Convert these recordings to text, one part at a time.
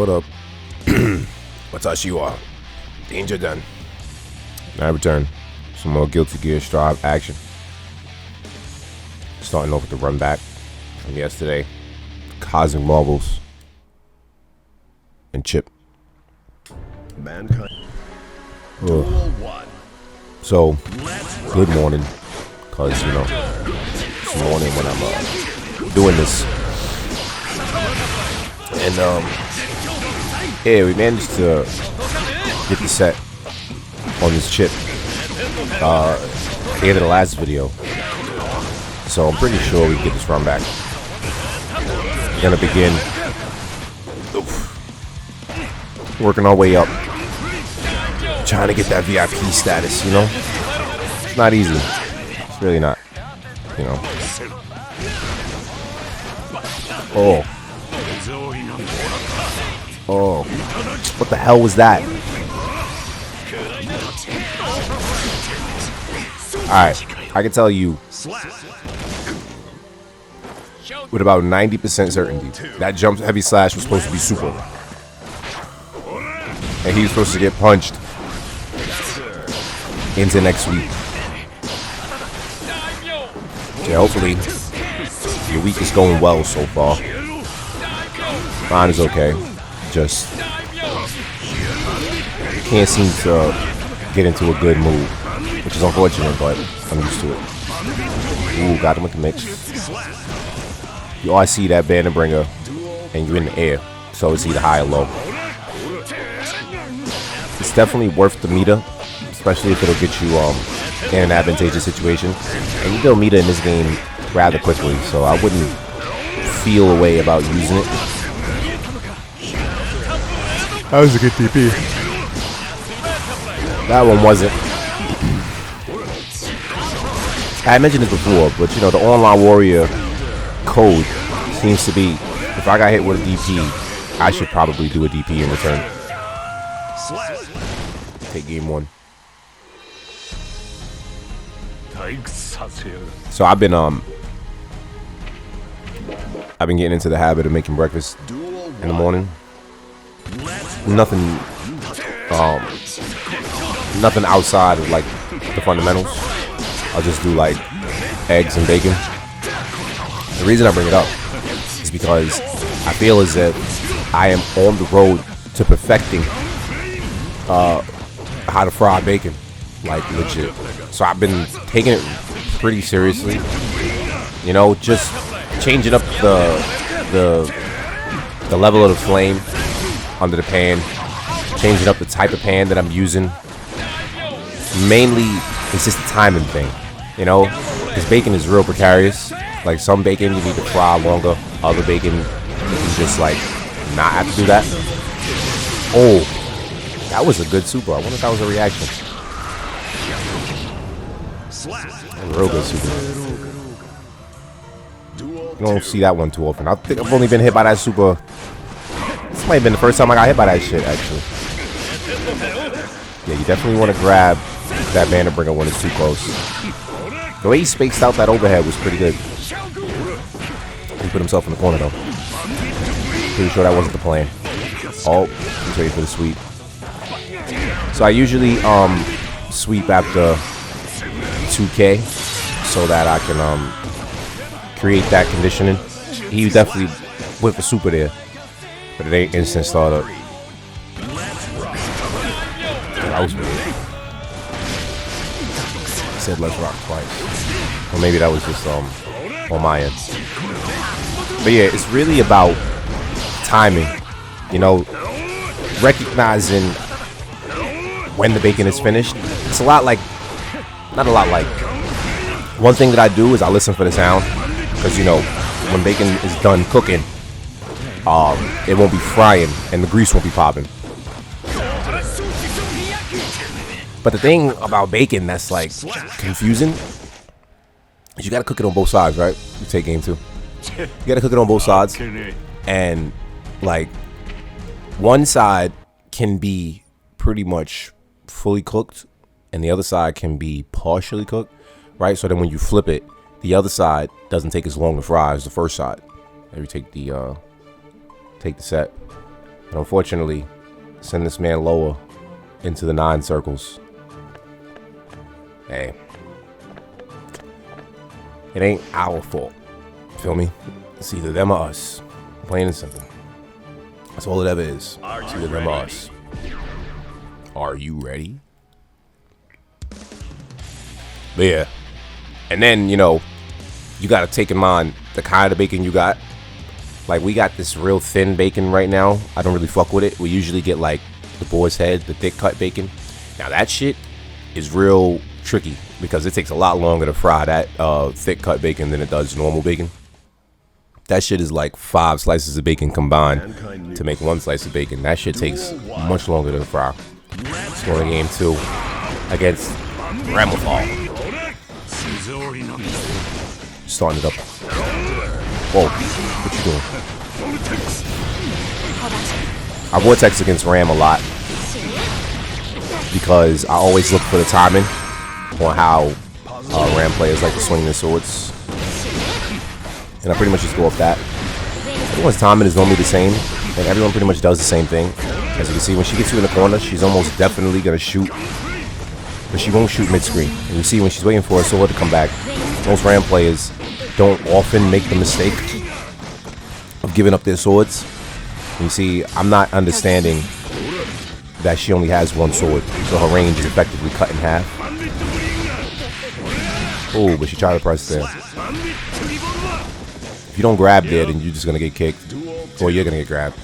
What up? What's up, you are? Danger done. I return. Some more Guiltygear-Strive action. Starting off with the run back from yesterday. Cosmic Marvels. And Chip. Mankind. So, good morning. Because, you know, it's morning when I'm doing this. And, yeah, we managed to get the set on this chip at the end of the last video. So I'm pretty sure we can get this run back. We're gonna begin working our way up, trying to get that VIP status, you know? It's not easy. It's really not, you know? Oh, what the hell was that? Alright, I can tell you with about 90% certainty that jump heavy slash was supposed to be super. And he was supposed to get punched into next week. So hopefully your week is going well so far. Mine is okay. Just can't seem to get into a good mood, which is unfortunate, but I'm used to it. Ooh, got him with the mix. You always see that banner bringer, and you're in the air, so it's either high or low. It's definitely worth the meter, especially if it'll get you in an advantageous situation. And you build meter in this game rather quickly, so I wouldn't feel a way about using it. That was a good DP. That one wasn't. I mentioned this before, but you know, the online warrior code seems to be, if I got hit with a DP, I should probably do a DP in return. Take game one. So I've been getting into the habit of making breakfast in the morning. Nothing outside of like the fundamentals. I'll just do like eggs and bacon. The reason I bring it up is because I feel as if I am on the road to perfecting how to fry bacon, like legit. So I've been taking it pretty seriously, you know, just changing up the level of the flame under the pan, changing up the type of pan that I'm using. Mainly, it's just a timing thing, you know, because bacon is real precarious. Like some bacon you need to fry longer, other bacon you can just like not have to do that. Oh, that was a good super. I wonder if that was a reaction. Real good super. You don't see that one too often. I think I've only been hit by that super. This might have been the first time I got hit by that shit, actually. Yeah, you definitely want to grab that banner bringer when it's too close. The way he spaced out that overhead was pretty good. He put himself in the corner, though. Pretty sure that wasn't the plan. Oh, he's ready for the sweep. So I usually sweep after 2K so that I can create that conditioning. He definitely went for super there. But it ain't instant startup. That was weird. I said let's rock twice. Or maybe that was just on my end. But yeah, it's really about timing. You know, recognizing when the bacon is finished. It's a lot like, not a lot like. One thing that I do is I listen for the sound. Because, you know, when bacon is done cooking, it won't be frying and the grease won't be popping. But the thing about bacon that's like confusing is you gotta cook it on both sides, right? You take game two. You gotta cook it on both sides, and like one side can be pretty much fully cooked and the other side can be partially cooked, right? So then when you flip it, the other side doesn't take as long to fry as the first side. Maybe take the set. And unfortunately, send this man lower into the 9 circles. Hey. It ain't our fault. Feel me? It's either them or us. Plain and simple. That's all it ever is. It's either them or us. Are you ready? But yeah. And then, you know, you gotta take in mind the kind of bacon you got. Like, we got this real thin bacon right now. I don't really fuck with it. We usually get like the boar's head, the thick cut bacon. Now that shit is real tricky because it takes a lot longer to fry that thick cut bacon than it does normal bacon. That shit is like 5 slices of bacon combined to make 1 slice of bacon. That shit takes much longer to fry. It's going to game 2 against Ramafall. Starting it up. Whoa, what you doing? I vortex against Ram a lot because I always look for the timing on how Ram players like to swing their swords. And I pretty much just go off that. Everyone's timing is normally the same, and everyone pretty much does the same thing. As you can see, when she gets you in the corner, she's almost definitely going to shoot, but she won't shoot mid-screen. And you see when she's waiting for her sword to come back, most Ram players don't often make the mistake of giving up their swords. And you see, I'm not understanding that she only has 1 sword, so her range is effectively cut in half. Oh, but she tried to press there. If you don't grab there, then you're just gonna get kicked, or you're gonna get grabbed.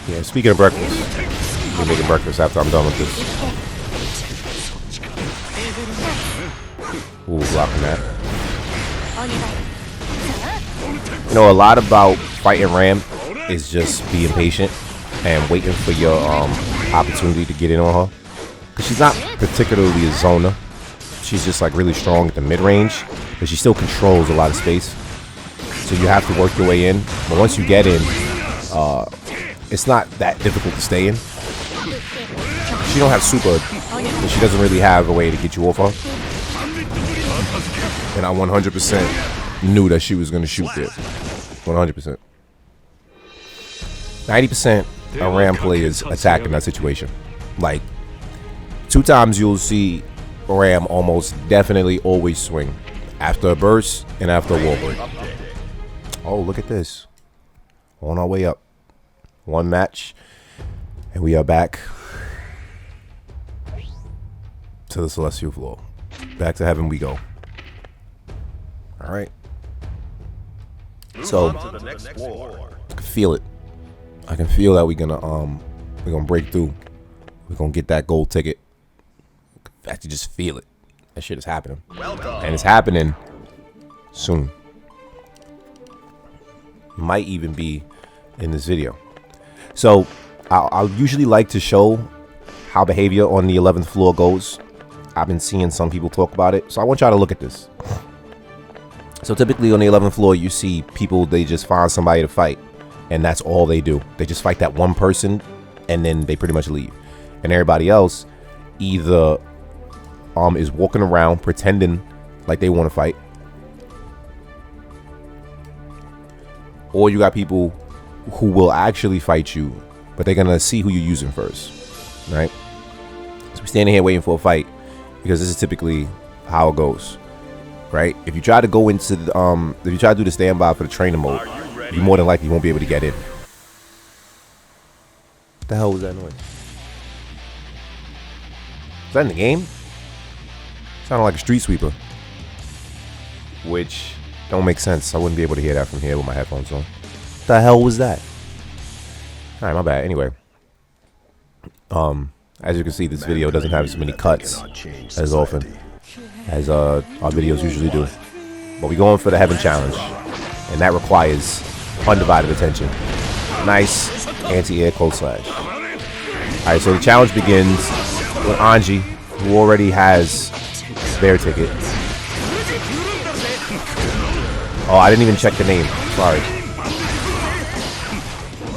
Yeah, speaking of breakfast, I'm making breakfast after I'm done with this. Ooh, blocking that. You know, a lot about fighting Ram is just being patient and waiting for your opportunity to get in on her. Because she's not particularly a zoner. She's just like really strong at the mid-range, but she still controls a lot of space. So you have to work your way in. But once you get in, it's not that difficult to stay in. She don't have super, but she doesn't really have a way to get you off her. And I 100% knew that she was going to shoot there. 100%. 90% of Ram players attack in that situation. Like, 2 times you'll see Ram almost definitely always swing. After a burst and after a wall break. Oh, look at this. On our way up. 1 match. And we are back to the celestial floor. Back to heaven we go. Alright. So, I can feel it. I can feel that we're gonna break through. We're gonna get that gold ticket. I can just feel it. That shit is happening. And it's happening soon. Might even be in this video. So, I'll usually like to show how behavior on the 11th floor goes. I've been seeing some people talk about it. So I want y'all to look at this. So typically on the 11th floor, you see people, they just find somebody to fight. And that's all they do. They just fight that one person and then they pretty much leave. And everybody else either is walking around pretending like they want to fight. Or you got people who will actually fight you, but they're going to see who you're using first. Right? So we're standing here waiting for a fight because this is typically how it goes. Right? If you try to go into the, if you try to do the standby for the trainer mode, you more than likely won't be able to get in. What the hell was that noise? Is that in the game? Sounded like a street sweeper. Which don't make sense. I wouldn't be able to hear that from here with my headphones on. What the hell was that? Alright, my bad. Anyway. As you can see, this video doesn't have as many cuts as often as our videos usually do. But we're going for the Heaven Challenge. And that requires undivided attention. Nice anti-air close slash. Alright, so the challenge begins with Anji, who already has their ticket. Oh, I didn't even check the name. Sorry.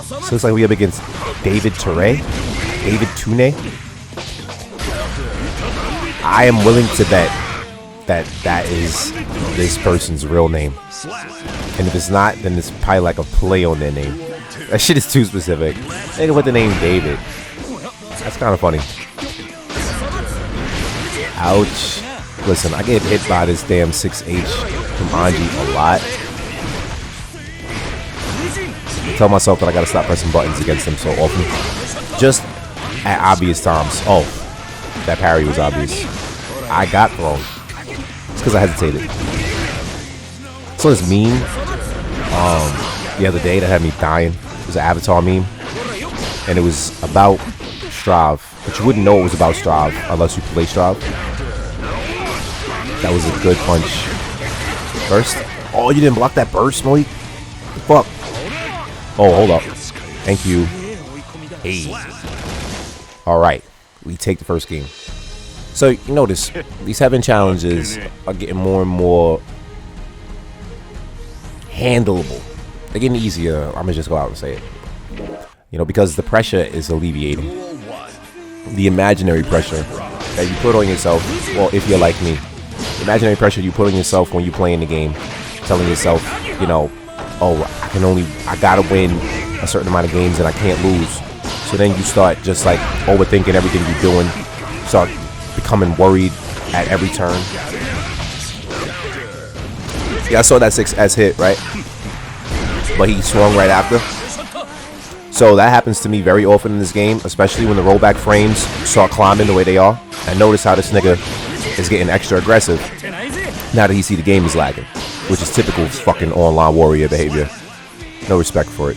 So it looks like we up against David Touré. David Tune. I am willing to bet that is this person's real name. And if it's not, then it's probably like a play on their name. That shit is too specific. They can put the name David. That's kind of funny. Ouch. Listen, I get hit by this damn 6H from Anji a lot. I tell myself that I gotta stop pressing buttons against them so often. Just at obvious times. Oh, that parry was obvious. I got thrown. It's because I hesitated. So this meme the other day that had me dying. It was an Avatar meme. And it was about Strive. But you wouldn't know it was about Strive unless you play Strive. That was a good punch. Burst. Oh, you didn't block that burst, Malik? The fuck? Oh, hold up. Thank you. Hey. Alright. We take the first game. So, you notice, these 7 challenges are getting more and more handleable. They're getting easier. I'm going to just go out and say it. You know, because the pressure is alleviating. The imaginary pressure that you put on yourself, well, if you're like me, the imaginary pressure you put on yourself when you play in the game, telling yourself, you know, oh, I gotta win a certain amount of games and I can't lose. So then you start just like overthinking everything you're doing, start becoming worried at every turn. Yeah, I saw that 6S hit, right? But he swung right after. So that happens to me very often in this game, especially when the rollback frames start climbing the way they are. And notice how this nigga is getting extra aggressive now that he see the game is lagging, which is typical fucking online warrior behavior. No respect for it.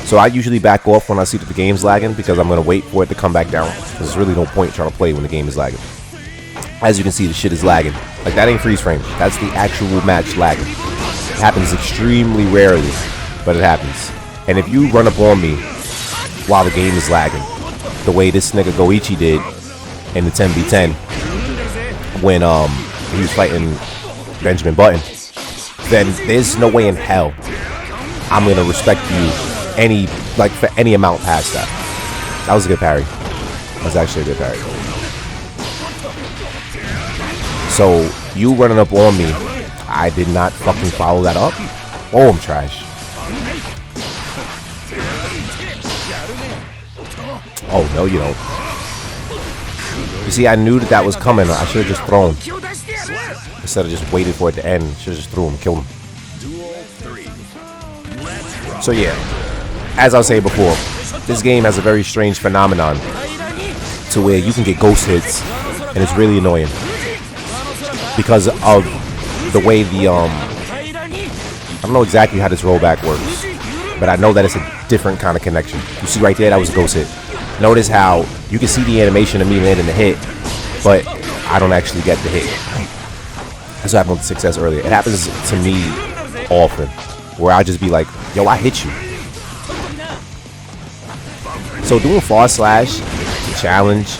So I usually back off when I see that the game's lagging because I'm going to wait for it to come back down. There's really no point trying to play when the game is lagging. As you can see, the shit is lagging. Like, that ain't freeze frame. That's the actual match lagging. It happens extremely rarely, but it happens. And if you run up on me while the game is lagging, the way this nigga Goichi did in the 10v10 when he was fighting Benjamin Button, then there's no way in hell I'm gonna respect you for any amount past that. That was a good parry. That was actually a good parry. So you running up on me, I did not fucking follow that up. Oh, I'm trash. Oh, no, you don't. You see, I knew that was coming. I should have just thrown. Instead of just waiting for it to end. Should have just threw him, killed him. So yeah, as I was saying before, this game has a very strange phenomenon to where you can get ghost hits, and it's really annoying. Because of the way the, I don't know exactly how this rollback works, but I know that it's a different kind of connection. You see right there, that was a ghost hit. Notice how you can see the animation of me landing the hit, but I don't actually get the hit. That's what happened with 6S earlier. It happens to me often, where I'll just be like, yo, I hit you. So doing forward slash to challenge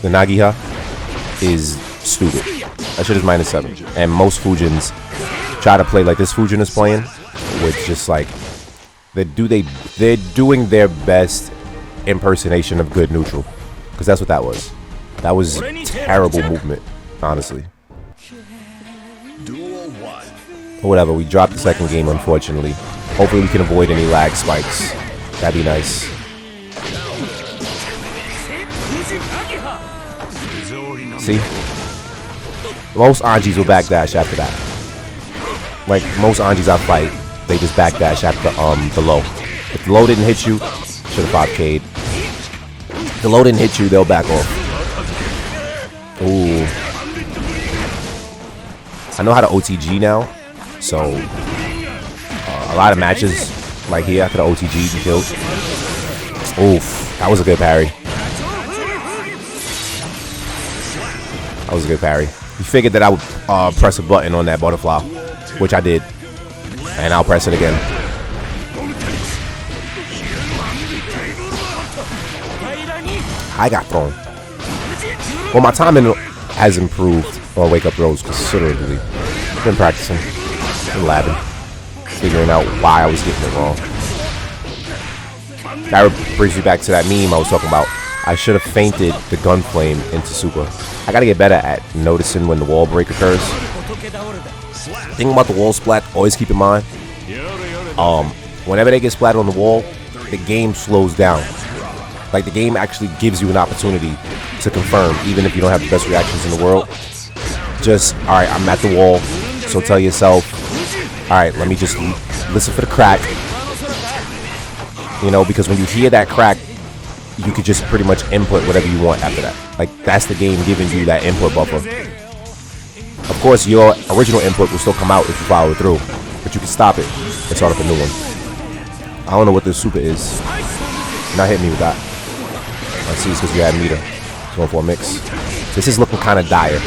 the Nagiha is stupid. That shit is -7. And most Fujins try to play like this Fujin is playing, with just like, they're doing their best impersonation of good neutral, because that's what that was. That was terrible movement, honestly. But whatever, we dropped the second game, unfortunately. Hopefully we can avoid any lag spikes. That'd be nice. See? Most Anjis will backdash after that. Like, most Anjis I fight, they just backdash after the low. If the low didn't hit you, should have 5K'd. If the low didn't hit you, they'll back off. Ooh. I know how to OTG now, so a lot of matches like here I could have OTG'd and killed. Oof, that was a good parry. That was a good parry. You figured that I would press a button on that butterfly, which I did, and I'll press it again. I got thrown. Well, my timing has improved on wake up throws considerably. Been practicing, been labbing, figuring out why I was getting it wrong. That brings me back to that meme I was talking about. I should have feinted the gun flame into super. I gotta get better at noticing when the wall break occurs. Thing about the wall splat, always keep in mind, whenever they get splattered on the wall, the game slows down. Like, the game actually gives you an opportunity to confirm, even if you don't have the best reactions in the world. Just, alright, I'm at the wall, so tell yourself, alright, let me just listen for the crack. You know, because when you hear that crack, you could just pretty much input whatever you want after that. Like, that's the game giving you that input buffer. Of course, your original input will still come out if you follow it through, but you can stop it and start up a new one. I don't know what this super is. You're not hitting me with that. I see it's because you had meter. It's going for a mix. This is looking kind of dire,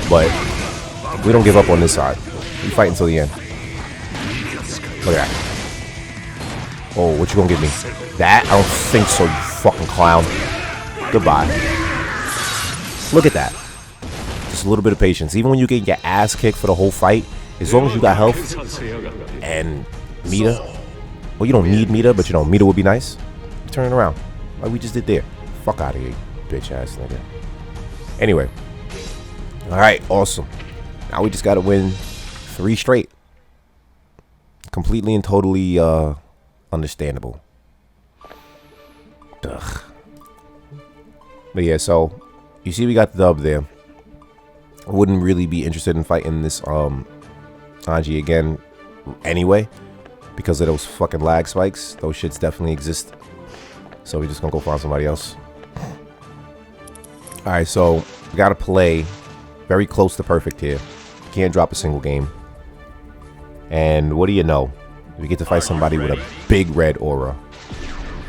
but we don't give up on this side. We fight until the end. Look at that. Oh, what you gonna give me? That? I don't think so, you fucking clown. Goodbye. Look at that. Just a little bit of patience. Even when you get your ass kicked for the whole fight, as long as you got health and meter. Well, you don't need meter, but you know, meter would be nice. Turn it around. Like we just did there. Fuck out of here, bitch ass nigga. Anyway. Alright, awesome. Now we just gotta win 3 straight. Completely and totally understandable. Ugh. But yeah, so you see we got the dub there. I wouldn't really be interested in fighting this Anji again anyway, because of those fucking lag spikes. Those shits definitely exist. So we're just gonna go find somebody else. Alright, so we gotta play very close to perfect here. Can't drop a single game. And what do you know? We get to fight somebody with a big red aura.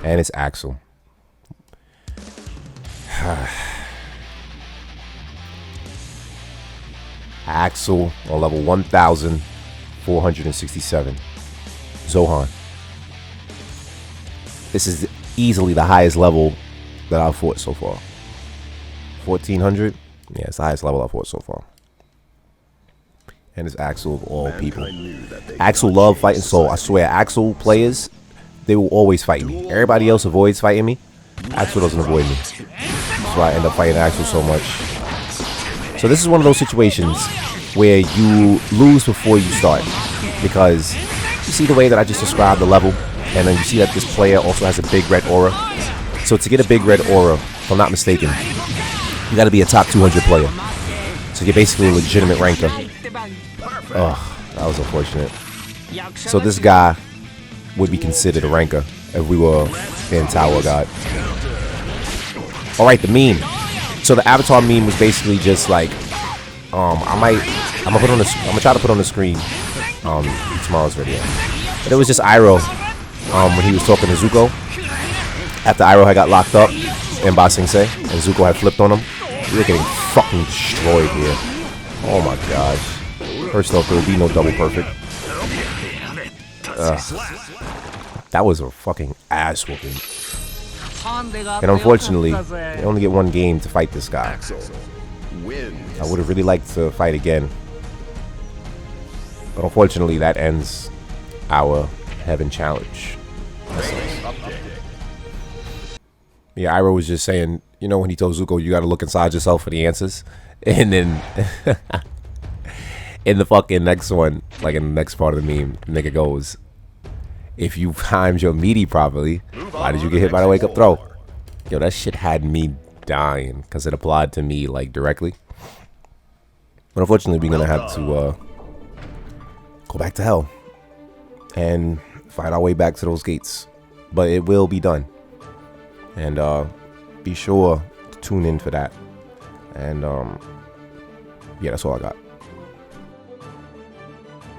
And it's Axel. Axel on level 1467. Zohan. This is easily the highest level that I've fought so far. 1400? Yeah, it's the highest level I've fought so far. And it's Axel of all people. Axel love fighting Soul. I swear, Axel players, they will always fight me. Everybody else avoids fighting me. Axel doesn't avoid me. That's why I end up fighting Axel so much. So this is one of those situations where you lose before you start. Because you see the way that I just described the level. And then you see that this player also has a big red aura. So to get a big red aura, if I'm not mistaken, you got to be a top 200 player. So you're basically a legitimate ranker. Oh, that was unfortunate. So this guy would be considered a ranker if we were in Tower God. Alright, the meme. So the avatar meme was basically just like, I'm gonna try to put on the screen tomorrow's video. But it was just Iroh when he was talking to Zuko. After Iroh had got locked up in Ba Sing Se and Zuko had flipped on him. We were getting fucking destroyed here. Oh my gosh. First off, there will be no double perfect. That was a fucking ass whooping. And unfortunately, they only get one game to fight this guy. I would have really liked to fight again. But unfortunately, that ends our Heaven Challenge. Yeah, Iroh was just saying, you know, when he told Zuko, you got to look inside yourself for the answers. And then in the fucking next one, like in the next part of the meme, the nigga goes, if you timed your meaty properly, why did you get hit by the wake up throw? Yo, that shit had me dying because it applied to me like directly. But unfortunately, we're going to have to go back to hell and fight our way back to those gates. But it will be done. And be sure to tune in for that. And yeah, that's all I got.